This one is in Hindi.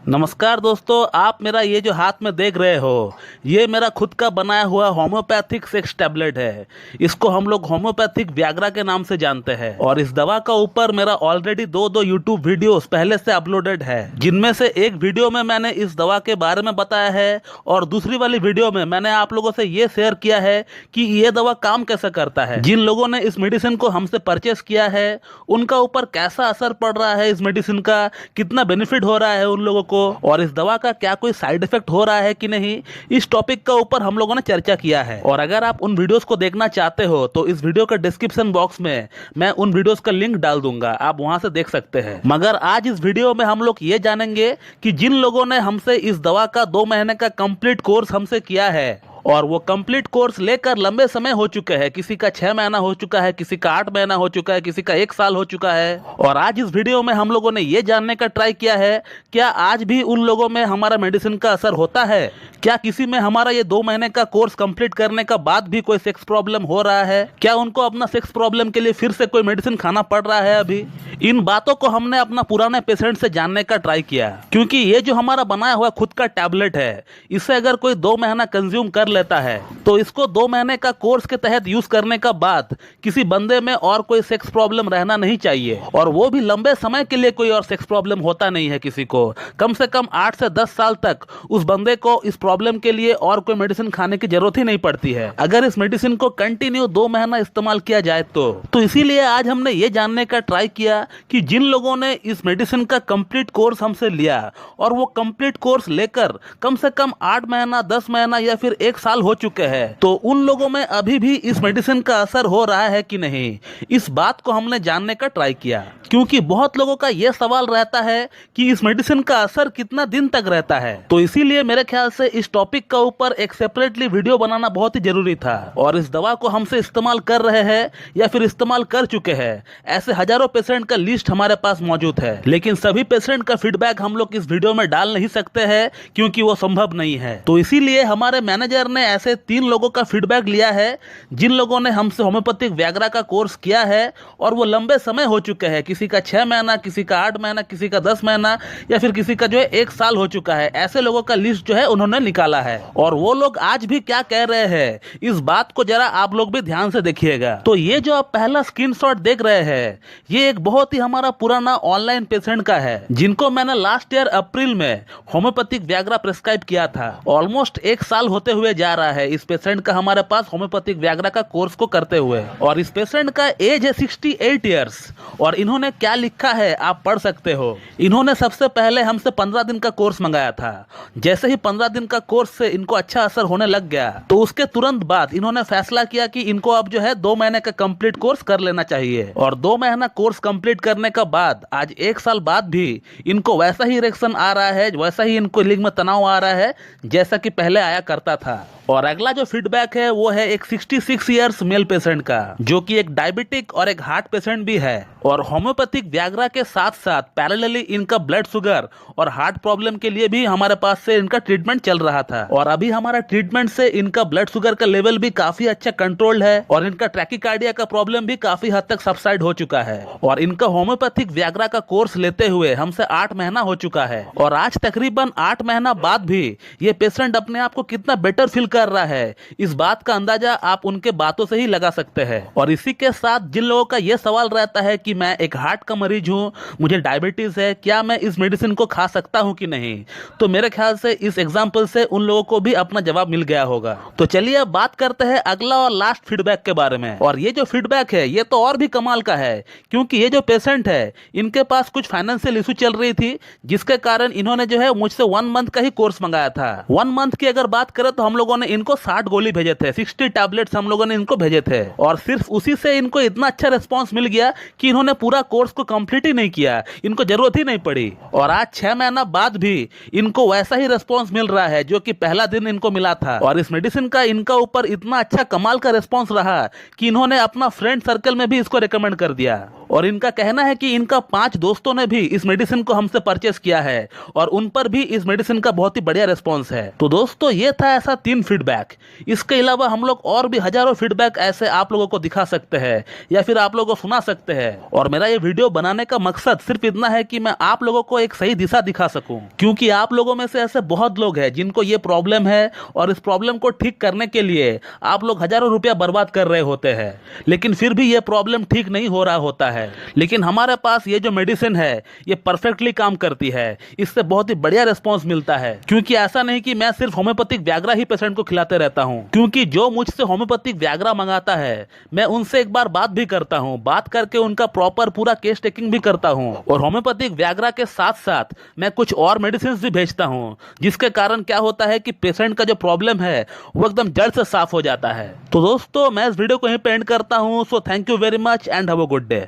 नमस्कार दोस्तों, आप मेरा ये जो हाथ में देख रहे हो, ये मेरा खुद का बनाया हुआ होम्योपैथिक सेक्स टैबलेट है। इसको हम लोग होम्योपैथिक व्याग्रा के नाम से जानते हैं। और इस दवा का ऊपर मेरा ऑलरेडी दो यूट्यूब वीडियोस पहले से अपलोडेड है, जिनमें से एक वीडियो में मैंने इस दवा के बारे में बताया है और दूसरी वाली वीडियो में मैंने आप लोगों से ये शेयर किया है कि ये दवा काम कैसे करता है। जिन लोगों ने इस मेडिसिन को हमसे परचेस किया है उनका ऊपर कैसा असर पड़ रहा है, इस मेडिसिन का कितना बेनिफिट हो रहा है उन लोगों को, और इस दवा का क्या कोई साइड इफेक्ट हो रहा है कि नहीं, इस टॉपिक का ऊपर हम लोगों ने चर्चा किया है। और अगर आप उन वीडियोस को देखना चाहते हो तो इस वीडियो के डिस्क्रिप्शन बॉक्स में मैं उन वीडियोस का लिंक डाल दूंगा, आप वहां से देख सकते हैं। मगर आज इस वीडियो में हम लोग ये जानेंगे कि जिन लोगों ने हमसे इस दवा का 2 महीने का कंप्लीट कोर्स हमसे किया है और वो कंप्लीट कोर्स लेकर लंबे समय हो चुके हैं, किसी का 6 महीना हो चुका है, किसी का 8 महीना हो चुका है, किसी का 1 साल हो चुका है। और आज इस वीडियो में हम लोगों ने ये जानने का ट्राई किया है क्या आज भी उन लोगों में हमारा मेडिसिन का असर होता है, क्या किसी में हमारा ये 2 महीने का कोर्स कंप्लीट करने का बाद भी कोई सेक्स प्रॉब्लम हो रहा है, क्या उनको अपना सेक्स प्रॉब्लम के लिए फिर से कोई मेडिसिन खाना पड़ रहा है अभी। इन बातों को हमने अपना पुराने पेशेंट से जानने का ट्राई किया, क्योंकि ये जो हमारा बनाया हुआ खुद का टैबलेट है, इसे अगर कोई 2 महीना कंज्यूम कर लेता है तो इसको 2 महीने का कोर्स के तहत यूज करने का बाद किसी बंदे में और कोई सेक्स प्रॉब्लम रहना नहीं चाहिए, और वो भी लंबे समय के लिए कोई और सेक्स प्रॉब्लम होता नहीं है किसी को। कम से कम 8 से 10 साल तक उस बंदे को इस प्रॉब्लम के लिए और कोई मेडिसिन खाने की जरूरत ही नहीं पड़ती है, अगर इस मेडिसिन को कंटिन्यू 2 महीना इस्तेमाल किया जाए तो इसीलिए आज हमने ये जानने का ट्राई किया कि जिन लोगों ने इस मेडिसिन का कंप्लीट कोर्स हमसे लिया और वो कंप्लीट कोर्स लेकर कम से कम 8 महीना, 10 महीना या फिर 1 साल हो चुके हैं, तो उन लोगों में अभी भी इस मेडिसिन का असर हो रहा है कि नहीं, इस बात को हमने जानने का ट्राई किया। क्योंकि बहुत लोगों का यह सवाल रहता है कि इस मेडिसिन का असर कितना दिन तक रहता है, तो इसीलिए मेरे ख्याल से इस टॉपिक का ऊपर एक सेपरेटली वीडियो बनाना बहुत ही जरूरी था। और इस दवा को हमसे इस्तेमाल कर रहे हैं या फिर इस्तेमाल कर चुके हैं ऐसे हजारों पेशेंट का लिस्ट हमारे पास मौजूद है, लेकिन सभी पेशेंट का फीडबैक हम लोग इस वीडियो में डाल नहीं सकते हैं क्योंकि वो संभव नहीं है। तो इसीलिए हमारे मैनेजर ने ऐसे 3 लोगों का फीडबैक लिया है जिन लोगों ने हमसे होम्योपैथिक व्याग्रा का कोर्स किया है और वो लंबे समय हो चुके हैं, किसी का 6 महीना, किसी का 8 महीना, किसी का 10 महीना या फिर किसी का जो है 1 साल हो चुका है। ऐसे लोगों का लिस्ट जो है उन्होंने निकाला है, और वो लोग आज भी क्या कह रहे हैं इस बात को जरा आप लोग भी ध्यान से देखिएगा। तो ये जो आप पहला स्क्रीनशॉट देख रहे हैं, ये एक बहुत ही हमारा पुराना ऑनलाइन पेशेंट का है, जिनको मैंने लास्ट ईयर अप्रैल में होम्योपैथिक व्याग्रा प्रेस्क्राइब किया था। ऑलमोस्ट 1 साल होते हुए जा रहा है इस पेशेंट का हमारे पास होम्योपैथिक व्याग्रा का कोर्स को करते हुए, और इस पेशेंट का एज है 68 ईयर्स। और इन्होंने क्या लिखा है आप पढ़ सकते हो। इन्होंने सबसे पहले हमसे 15 दिन का कोर्स मंगाया था। जैसे ही 15 दिन का कोर्स से इनको अच्छा असर होने लग गया, तो उसके तुरंत बाद इन्होंने फैसला किया कि इनको अब जो है 2 महीने का कंप्लीट कोर्स कर लेना चाहिए। और 2 महीना कोर्स कंप्लीट करने का बाद आज 1 साल बाद भी इनको वैसा ही इरेक्शन आ रहा है, वैसा ही इनको लिंग में तनाव आ रहा है जैसा कि पहले आया करता था। और अगला जो फीडबैक है वो है एक 66 इयर्स मेल पेशेंट का, जो कि एक डायबिटिक और एक हार्ट पेशेंट भी है, और होम्योपैथिक व्याग्रा के साथ साथ पैरेलली इनका ब्लड शुगर और हार्ट प्रॉब्लम के लिए भी हमारे पास से इनका ट्रीटमेंट चल रहा था। और अभी हमारा ट्रीटमेंट से इनका ब्लड शुगर का लेवल भी काफी अच्छा कंट्रोल्ड है और इनका ट्रैकिकार्डिया का प्रॉब्लम भी काफी हद तक सबसाइड हो चुका है। और इनका होम्योपैथिक व्याग्रा का कोर्स लेते हुए हमसे 8 महीना हो चुका है, और आज तकरीबन 8 महीना बाद भी ये पेशेंट अपने आप को कितना बेटर फील कर रहा है, इस बात का अंदाजा आप उनके बातों से ही लगा सकते हैं। और इसी के साथ जिन लोगों का यह सवाल रहता है कि मैं एक हार्ट का मरीज हूं, मुझे डायबिटीज है, क्या मैं इस मेडिसिन को खा सकता हूं कि नहीं, तो मेरे ख्याल से इस एग्जांपल से उन लोगों को भी अपना जवाब मिल गया होगा। तो चलिए अब बात करते हैं अगला और लास्ट फीडबैक के बारे में। और ये जो फीडबैक है ये तो और भी कमाल का है, क्योंकि ये जो पेशेंट है इनके पास कुछ फाइनेंशियल इशू चल रही थी, जिसके कारण इन्होंने जो है मुझसे 1 मंथ का ही कोर्स मंगाया था। 1 मंथ की अगर बात करें तो हम लोगों ने इनको 60 गोली भेजे थे, 60 टैबलेट्स हम लोगों ने इनको भेजे थे, और सिर्फ उसी से इनको इतना अच्छा रिस्पांस मिल गया कि इन्होंने पूरा कोर्स को कंप्लीट ही नहीं किया, इनको जरूरत ही नहीं पड़ी। और आज 6 महीना बाद भी इनको वैसा ही रिस्पांस मिल रहा है जो कि पहला दिन इनको मिला था। और इस मेडिसिन का इनका ऊपर इतना अच्छा कमाल का रिस्पांस रहा कि इन्होंने अपना फ्रेंड सर्कल में भी इसको रिकमेंड कर दिया। और इनका कहना है कि इनका 5 दोस्तों ने भी इस मेडिसिन को हमसे परचेस किया है और उन पर भी इस मेडिसिन का बहुत ही बढ़िया रिस्पॉन्स है। तो दोस्तों ये था ऐसा 3 फीडबैक। इसके अलावा हम लोग और भी हजारों फीडबैक ऐसे आप लोगों को दिखा सकते हैं या फिर आप लोगों को सुना सकते हैं। और मेरा ये वीडियो बनाने का मकसद सिर्फ इतना है कि मैं आप लोगों को एक सही दिशा दिखा सकूं, क्योंकि आप लोगों में से ऐसे बहुत लोग हैं जिनको ये प्रॉब्लम है और इस प्रॉब्लम को ठीक करने के लिए आप लोग हजारों रुपया बर्बाद कर रहे होते हैं, लेकिन फिर भी ये प्रॉब्लम ठीक नहीं हो रहा होता है। लेकिन हमारे पास ये जो मेडिसिन है ये परफेक्टली काम करती है, इससे बहुत ही बढ़िया रिस्पॉन्स मिलता है। क्योंकि ऐसा नहीं कि मैं सिर्फ होम्योपैथिक व्याग्रा ही पेशेंट को खिलाते रहता हूं, क्योंकि जो मुझसे होम्योपैथिक व्याग्रा मंगाता है मैं उनसे एक बार बात भी करता हूं, बात करके उनका प्रॉपर पूरा केस टेकिंग भी करता हूं। और होम्योपैथिक व्याग्रा के साथ साथ मैं कुछ और मेडिसिन भी भेजता हूं, जिसके कारण क्या होता है कि पेशेंट का जो प्रॉब्लम है वो एकदम जड़ से साफ हो जाता है। तो दोस्तों मैं इस वीडियो को यहीं पे एंड करता हूं। So thank you very much and have a good day.